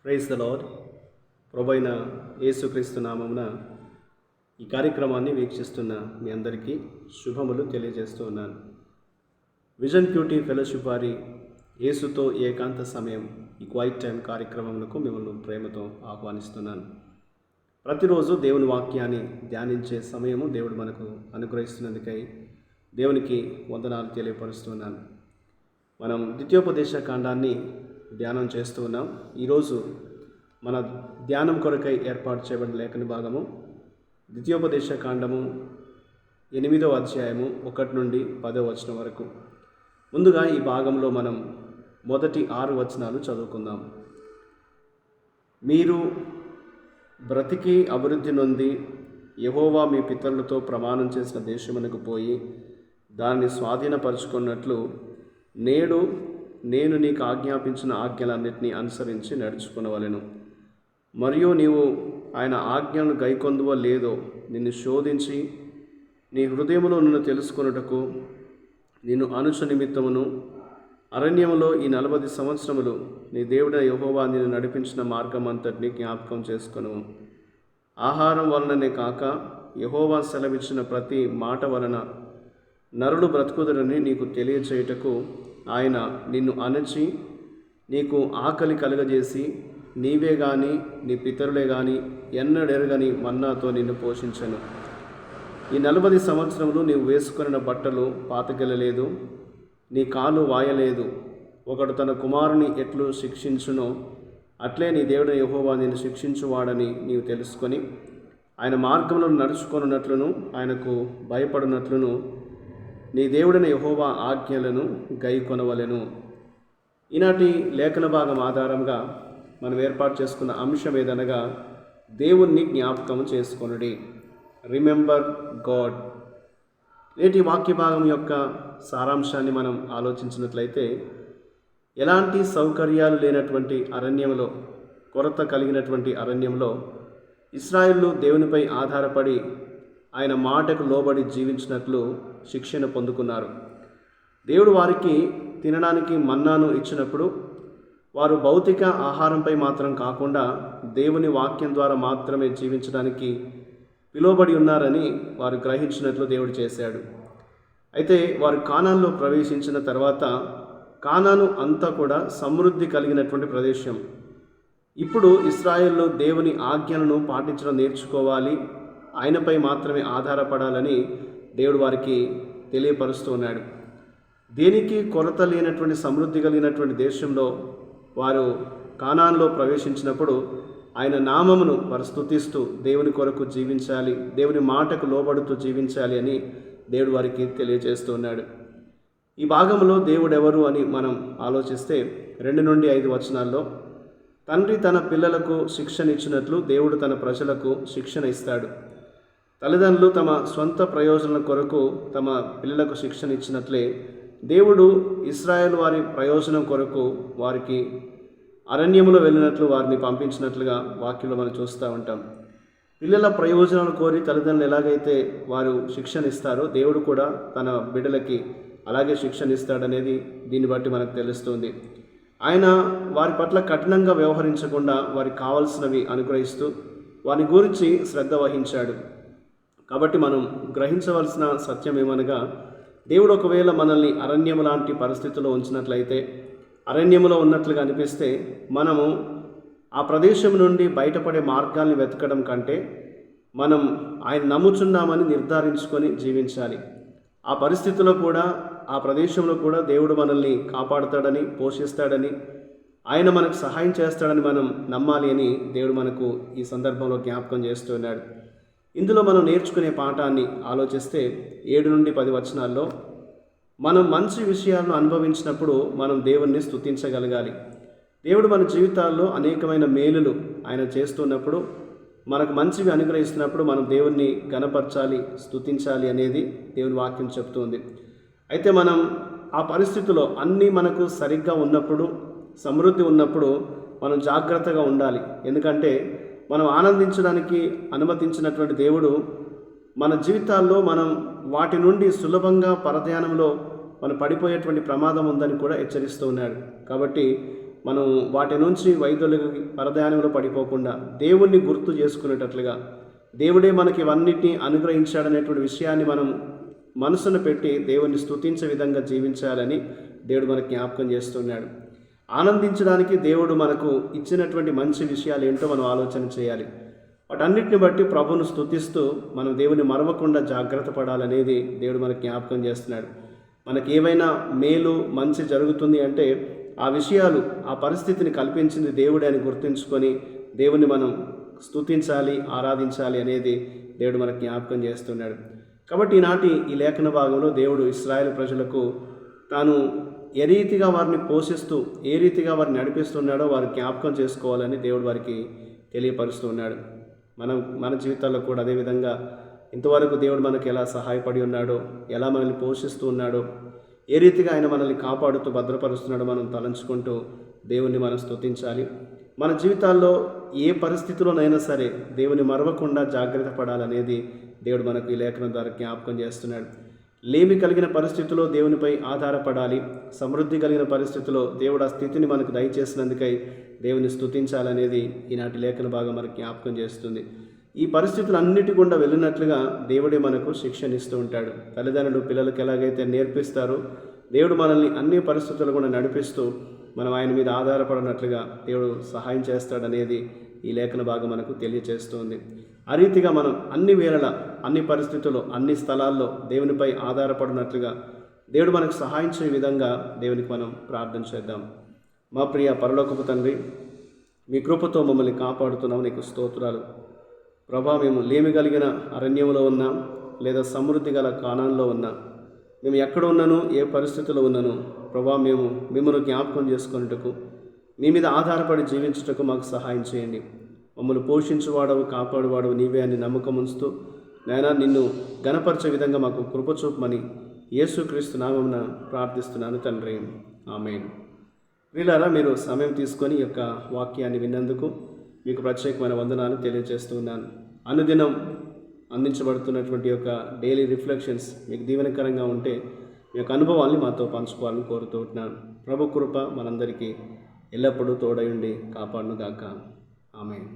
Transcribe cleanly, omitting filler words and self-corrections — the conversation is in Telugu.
Praise the lord. ప్రభువైన యేసుక్రీస్తు నామమున ఈ కార్యక్రమాన్ని వీక్షిస్తున్న మీ అందరికీ శుభములు తెలియజేస్తూ ఉన్నాను. విజన్ క్యూటీ ఫెలోషిప్ వారి యేసుతో ఏకాంత సమయం ఈ క్వైట్ టైం కార్యక్రమములకు మిమ్మల్ని ప్రేమతో ఆహ్వానిస్తున్నాను. ప్రతిరోజు దేవుని వాక్యాన్ని ధ్యానించే సమయము దేవుడు మనకు అనుగ్రహిస్తున్నందుకై దేవునికి వందనాలు తెలియపరుస్తున్నాను. మనం ద్వితీయోపదేశ కాండాన్ని ధ్యానం చేస్తూ ఉన్నాం. ఈరోజు మన ధ్యానం కొరకై ఏర్పాటు చేయబడిన లేఖన భాగము ద్వితీయోపదేశ కాండము 8వ అధ్యాయము 1 నుండి 10వ వచనం వరకు. ముందుగా ఈ భాగంలో మనం మొదటి 6 వచనాలు చదువుకుందాం. మీరు బ్రతికి అభివృద్ధి నొంది యెహోవా మీ పితరులతో ప్రమాణం చేసిన దేశమునకు పోయి దాన్ని స్వాధీనపరుచుకున్నట్లు నేడు నేను నీకు ఆజ్ఞాపించిన ఆజ్ఞలన్నింటినీ అనుసరించి నడుచుకునవలెను. మరియు నీవు ఆయన ఆజ్ఞలను గైకొందువో లేదో నిన్ను శోధించి నీ హృదయములో నన్ను తెలుసుకొనుటకు నిన్ను అనుచు నిమిత్తమును అరణ్యములో ఈ 40 సంవత్సరములు నీ దేవుడైన యెహోవా నిన్ను నడిపించిన మార్గం అంతటిని జ్ఞాపకం చేసుకొను. ఆహారం వలననే కాక యెహోవా సెలవిచ్చిన ప్రతి మాట వలన నరులు బ్రతుకుదరని నీకు తెలియచేయుటకు ఆయన నిన్ను అణచి నీకు ఆకలి కలుగజేసి నీవే గాని నీ పితరులే గాని ఎన్నడెరగని మన్నాతో నిన్ను పోషించను. ఈ 40 సంవత్సరములు నీవు వేసుకొనిన బట్టలు పాతగెలలేదు, నీ కాలు వాయలేదు. ఒకడు తన కుమారుని ఎట్లు శిక్షించునో అట్లే నీ దేవుడైన యెహోవా నిన్ను శిక్షించువాడని నీవు తెలుసుకొని ఆయన మార్గంలో నడుచుకొనున్నట్లును ఆయనకు భయపడినట్లును నీ దేవుడైన యెహోవా ఆజ్ఞలను గైకొనవలెను. ఈనాటి లేఖన భాగం ఆధారంగా మనం ఏర్పాటు చేసుకున్న అంశం ఏదనగా దేవుణ్ణి జ్ఞాపకం చేసుకొనుడి. Remember God. నేటి వాక్య భాగం యొక్క సారాంశాన్ని మనం ఆలోచించినట్లయితే, ఎలాంటి సౌకర్యాలు లేనటువంటి అరణ్యంలో, కొరత కలిగినటువంటి అరణ్యంలో ఇశ్రాయేలు దేవునిపై ఆధారపడి ఆయన మాటకు లోబడి జీవించినట్లు శిక్షణ పొందుకున్నారు. దేవుడు వారికి తినడానికి మన్నాను ఇచ్చినప్పుడు వారు భౌతిక ఆహారంపై మాత్రం కాకుండా దేవుని వాక్యం ద్వారా మాత్రమే జీవించడానికి పిలువబడి ఉన్నారని వారు గ్రహించినట్లు దేవుడు చేశాడు. అయితే వారు కానానులో ప్రవేశించిన తర్వాత కానాను అంతా కూడా సమృద్ధి కలిగినటువంటి ప్రదేశం. ఇప్పుడు ఇశ్రాయేలు దేవుని ఆజ్ఞలను పాటించడం నేర్చుకోవాలి, ఆయనపై మాత్రమే ఆధారపడాలని దేవుడు వారికి తెలియపరుస్తూ ఉన్నాడు. దేనికి కొరత లేనటువంటి సమృద్ధి కలిగినటువంటి దేశంలో వారు కానాన్లో ప్రవేశించినప్పుడు ఆయన నామమును వారు స్తుతిస్తూ దేవుని కొరకు జీవించాలి, దేవుని మాటకు లోబడుతూ జీవించాలి అని దేవుడు వారికి తెలియజేస్తూ ఉన్నాడు. ఈ భాగంలో దేవుడు ఎవరు అని మనం ఆలోచిస్తే 2 నుండి 5 వచనాల్లో, తండ్రి తన పిల్లలకు శిక్షణ ఇచ్చినట్లు దేవుడు తన ప్రజలకు శిక్షణ ఇస్తాడు. తల్లిదండ్రులు తమ స్వంత ప్రయోజనాల కొరకు తమ పిల్లలకు శిక్షణ ఇచ్చినట్లే దేవుడు ఇశ్రాయేలు వారి ప్రయోజనం కొరకు వారికి అరణ్యములో వెళ్ళినట్లు వారిని పంపించినట్లుగా వాక్యంలో మనం చూస్తూ ఉంటాం. పిల్లల ప్రయోజనాలు కోరి తల్లిదండ్రులు ఎలాగైతే వారు శిక్షణ ఇస్తారో దేవుడు కూడా తన బిడ్డలకి అలాగే శిక్షణ ఇస్తాడనేది దీన్ని బట్టి మనకు తెలుస్తుంది. ఆయన వారి పట్ల కఠినంగా వ్యవహరించకుండా వారికి కావలసినవి అనుగ్రహిస్తూ వారి గురించి శ్రద్ధ వహించాడు. కాబట్టి మనం గ్రహించవలసిన సత్యం ఏమనగా, దేవుడు ఒకవేళ మనల్ని అరణ్యము లాంటి పరిస్థితుల్లో ఉంచినట్లయితే, అరణ్యములో ఉన్నట్లుగా అనిపిస్తే, మనము ఆ ప్రదేశం నుండి బయటపడే మార్గాల్ని వెతకడం కంటే మనం ఆయన నమ్ముచున్నామని నిర్ధారించుకొని జీవించాలి. ఆ పరిస్థితుల్లో కూడా, ఆ ప్రదేశంలో కూడా దేవుడు మనల్ని కాపాడుతాడని, పోషిస్తాడని, ఆయన మనకు సహాయం చేస్తాడని మనం నమ్మాలి అని దేవుడు మనకు ఈ సందర్భంలో జ్ఞాపకం చేస్తున్నాడు. ఇందులో మనం నేర్చుకునే పాఠాన్ని ఆలోచిస్తే 7 నుండి 10 వచనాల్లో, మనం మంచి విషయాలను అనుభవించినప్పుడు మనం దేవుణ్ణి స్తుతించగలగాలి. దేవుడు మన జీవితాల్లో అనేకమైన మేలులు ఆయన చేస్తున్నప్పుడు, మనకు మంచివి అనుగ్రహిస్తున్నప్పుడు మనం దేవుణ్ణి ఘనపరచాలి, స్తుతించాలి అనేది దేవుని వాక్యం చెప్తుంది. అయితే మనం ఆ పరిస్థితిలో అన్నీ మనకు సరిగ్గా ఉన్నప్పుడు, సమృద్ధి ఉన్నప్పుడు మనం జాగ్రత్తగా ఉండాలి. ఎందుకంటే మనం ఆనందించడానికి అనుమతించినటువంటి దేవుడు మన జీవితాల్లో మనం వాటి నుండి సులభంగా పరధ్యానంలో మనం పడిపోయేటువంటి ప్రమాదం ఉందని కూడా హెచ్చరిస్తూ ఉన్నాడు. కాబట్టి మనం వాటి నుంచి వైద్యులకి పరధ్యానంలో పడిపోకుండా దేవుణ్ణి గుర్తు చేసుకునేటట్లుగా దేవుడే మనకి ఇవన్నిటినీ అనుగ్రహించాడనేటువంటి విషయాన్ని మనం మనసును పెట్టి దేవుణ్ణి స్తుతించే విధంగా జీవించాలని దేవుడు మనకు జ్ఞాపకం చేస్తున్నాడు. ఆనందించడానికి దేవుడు మనకు ఇచ్చినటువంటి మంచి విషయాలు ఏంటో మనం ఆలోచన చేయాలి. వాటన్నిటిని బట్టి ప్రభువును స్తుతిస్తూ మనం దేవుని మరవకుండా జాగ్రత్త పడాలనేది దేవుడు మనకు జ్ఞాపకం చేస్తున్నాడు. మనకి ఏవైనా మేలు మంచి జరుగుతుంది అంటే ఆ విషయాలు, ఆ పరిస్థితిని కల్పించింది దేవుడే అని గుర్తుంచుకొని దేవుని మనం స్తుతించాలి, ఆరాధించాలి అనేది దేవుడు మనకు జ్ఞాపకం చేస్తున్నాడు. కాబట్టి ఈనాటి ఈ లేఖన భాగంలో దేవుడు ఇశ్రాయేలు ప్రజలకు తాను ఏ రీతిగా వారిని పోషిస్తూ ఏ రీతిగా వారిని నడిపిస్తున్నాడో వారు జ్ఞాపకం చేసుకోవాలని దేవుడు వారికి తెలియపరుస్తూ ఉన్నాడు. మన జీవితాల్లో కూడా అదేవిధంగా ఇంతవరకు దేవుడు మనకు ఎలా సహాయపడి ఉన్నాడో, ఎలా మనల్ని పోషిస్తూ ఉన్నాడో, ఏ రీతిగా ఆయన మనల్ని కాపాడుతూ భద్రపరుస్తున్నాడో మనం తలంచుకుంటూ దేవుణ్ణి మనం స్తుతించాలి. మన జీవితాల్లో ఏ పరిస్థితిలోనైనా సరే దేవుని మరవకుండా జాగ్రత్త పడాలనేది దేవుడు మనకు ఈ లేఖనం ద్వారా జ్ఞాపకం చేస్తున్నాడు. లేమి కలిగిన పరిస్థితుల్లో దేవునిపై ఆధారపడాలి. సమృద్ధి కలిగిన పరిస్థితుల్లో దేవుడు ఆ స్థితిని మనకు దయచేసినందుకై దేవుని స్తుతించాలనేది ఈనాటి లేఖన భాగం మనకు జ్ఞాపకం చేస్తుంది. ఈ పరిస్థితులు అన్నిటి గుండా వెళ్ళినట్లుగా దేవుడే మనకు శిక్షణిస్తూ ఉంటాడు. తల్లిదండ్రులు పిల్లలకు ఎలాగైతే నేర్పిస్తారో దేవుడు మనల్ని అన్ని పరిస్థితులు కూడా నడిపిస్తూ మనం ఆయన మీద ఆధారపడినట్లుగా దేవుడు సహాయం చేస్తాడనేది ఈ లేఖన భాగం మనకు తెలియచేస్తుంది. ఆ రీతిగా మనం అన్ని వేళల, అన్ని పరిస్థితుల్లో, అన్ని స్థలాల్లో దేవునిపై ఆధారపడినట్లుగా దేవుడు మనకు సహాయం చేయ విధంగా దేవునికి మనం ప్రార్థన చేద్దాం. మా ప్రియ పరలోకపు తండ్రి, మీ కృపతో మమ్మల్ని కాపాడుతున్నాం, నీకు స్తోత్రాలు. ప్రభా, మేము లేమి కలిగిన అరణ్యంలో ఉన్నాం, లేదా సమృద్ధి గల కానాన్లో ఉన్నాం. మేము ఎక్కడ ఉన్నాను, ఏ పరిస్థితిలో ఉన్నాను ప్రభా, మేము మిమ్మల్ని జ్ఞాపకం చేసుకున్నట్టుకు, మీ మీద ఆధారపడి జీవించుటకు మాకు సహాయం చేయండి. మమ్మల్ని పోషించువాడవు, కాపాడువాడవు నీవే అని నమ్మకం ఉంచుతూ నాయనా నిన్ను ఘనపరిచే విధంగా మాకు కృప చూపమని యేసుక్రీస్తు నామమున ప్రార్థిస్తున్నాను తండ్రి, ఆమేన్. వీళ్ళారా, మీరు సమయం తీసుకొని ఈ యొక్క వాక్యాన్ని విన్నందుకు మీకు ప్రత్యేకమైన వందనాలు తెలియజేస్తున్నాను. అనుదినం అందించబడుతున్నటువంటి యొక్క డైలీ రిఫ్లెక్షన్స్ మీకు దీవెనకరంగా ఉంటే మీ యొక్క అనుభవాల్ని మాతో పంచుకోవాలని కోరుతూ ఉంటున్నాను. ప్రభు కృప మనందరికీ ఎల్లప్పుడూ తోడయుండి కాపాడును గాక. ఆమేన్.